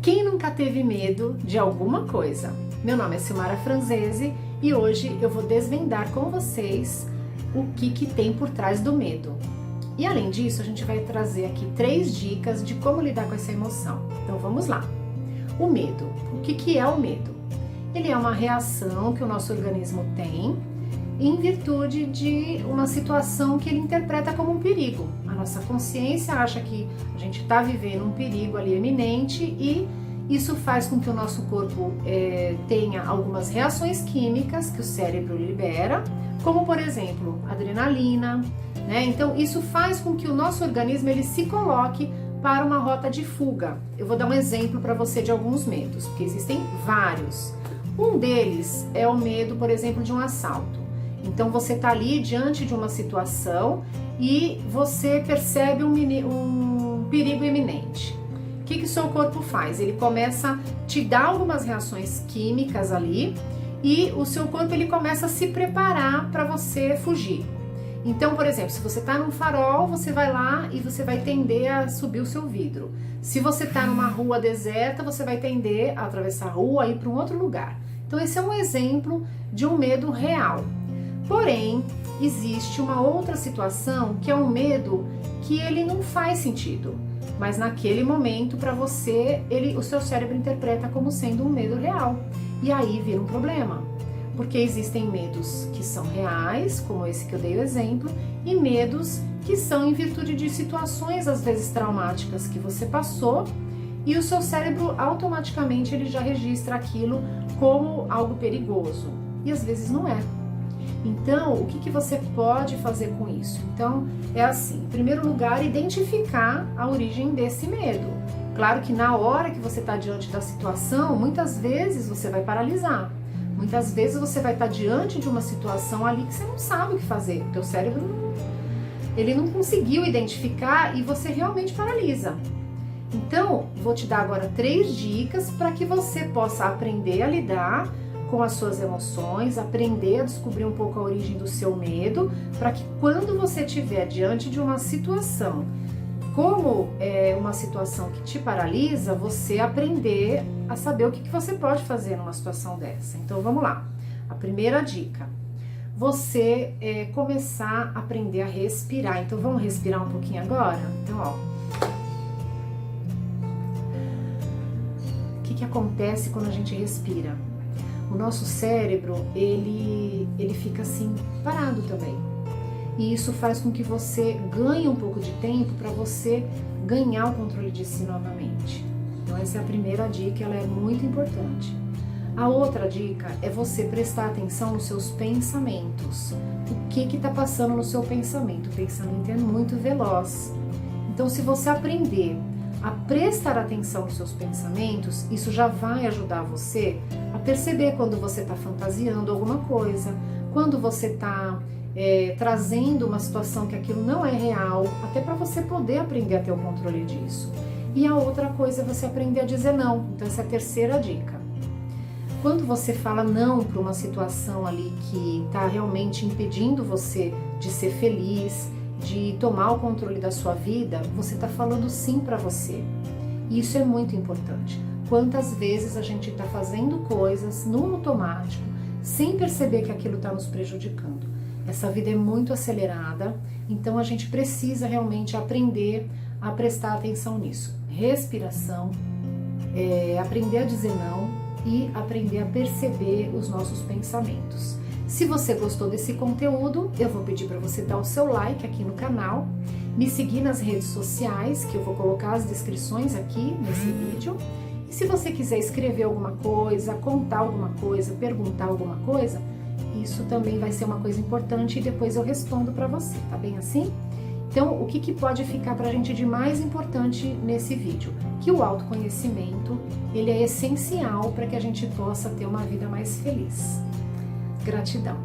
Quem nunca teve medo de alguma coisa? Meu nome é Silmara Franzese e hoje eu vou desvendar com vocês o que tem por trás do medo. E além disso, a gente vai trazer aqui 3 dicas de como lidar com essa emoção. Então vamos lá. O medo. O que é o medo? Ele é uma reação que o nosso organismo tem em virtude de uma situação que ele interpreta como um perigo. A nossa consciência acha que a gente está vivendo um perigo ali iminente e isso faz com que o nosso corpo tenha algumas reações químicas que o cérebro libera, como por exemplo, adrenalina, né? Então isso faz com que o nosso organismo ele se coloque para uma rota de fuga. Eu vou dar um exemplo para você de alguns medos, porque existem vários. Um deles é o medo, por exemplo, de um assalto. Então você está ali diante de uma situação e você percebe um perigo iminente. O que o seu corpo faz? Ele começa a te dar algumas reações químicas ali e o seu corpo ele começa a se preparar para você fugir. Então, por exemplo, se você está num farol, você vai lá e você vai tender a subir o seu vidro. Se você está numa rua deserta, você vai tender a atravessar a rua e ir para um outro lugar. Então, esse é um exemplo de um medo real. Porém, existe uma outra situação que é um medo que ele não faz sentido, mas naquele momento para você, o seu cérebro interpreta como sendo um medo real. E aí vira um problema, porque existem medos que são reais, como esse que eu dei o exemplo, e medos que são em virtude de situações às vezes traumáticas que você passou e o seu cérebro automaticamente ele já registra aquilo como algo perigoso e às vezes não é. Então, o que você pode fazer com isso? Então, é assim, em primeiro lugar, identificar a origem desse medo. Claro que na hora que você está diante da situação, muitas vezes você vai paralisar. Muitas vezes você vai estar diante de uma situação ali que você não sabe o que fazer. O teu cérebro ele não conseguiu identificar e você realmente paralisa. Então, vou te dar agora 3 dicas para que você possa aprender a lidar com as suas emoções, aprender a descobrir um pouco a origem do seu medo, para que quando você estiver diante de uma situação, como é uma situação que te paralisa, você aprender a saber o que você pode fazer numa situação dessa. Então vamos lá. A primeira dica, você começar a aprender a respirar. Então vamos respirar um pouquinho agora? Então ó, o que acontece quando a gente respira? O nosso cérebro, ele fica assim, parado também. E isso faz com que você ganhe um pouco de tempo para você ganhar o controle de si novamente. Então essa é a primeira dica, ela é muito importante. A outra dica é você prestar atenção nos seus pensamentos. O que está passando no seu pensamento? O pensamento é muito veloz. Então se você aprender a prestar atenção nos seus pensamentos, isso já vai ajudar você a perceber quando você está fantasiando alguma coisa, quando você está trazendo uma situação que aquilo não é real, até para você poder aprender a ter o controle disso. E a outra coisa é você aprender a dizer não. Então essa é a terceira dica. Quando você fala não para uma situação ali que está realmente impedindo você de ser feliz, de tomar o controle da sua vida, você está falando sim para você. E isso é muito importante. Quantas vezes a gente está fazendo coisas no automático, sem perceber que aquilo está nos prejudicando. Essa vida é muito acelerada, então a gente precisa realmente aprender a prestar atenção nisso. Respiração, aprender a dizer não e aprender a perceber os nossos pensamentos. Se você gostou desse conteúdo, eu vou pedir para você dar o seu like aqui no canal, me seguir nas redes sociais, que eu vou colocar as descrições aqui nesse vídeo. E se você quiser escrever alguma coisa, contar alguma coisa, perguntar alguma coisa, isso também vai ser uma coisa importante e depois eu respondo para você, tá bem assim? Então, o que pode ficar pra gente de mais importante nesse vídeo? Que o autoconhecimento, ele é essencial para que a gente possa ter uma vida mais feliz. Gratidão!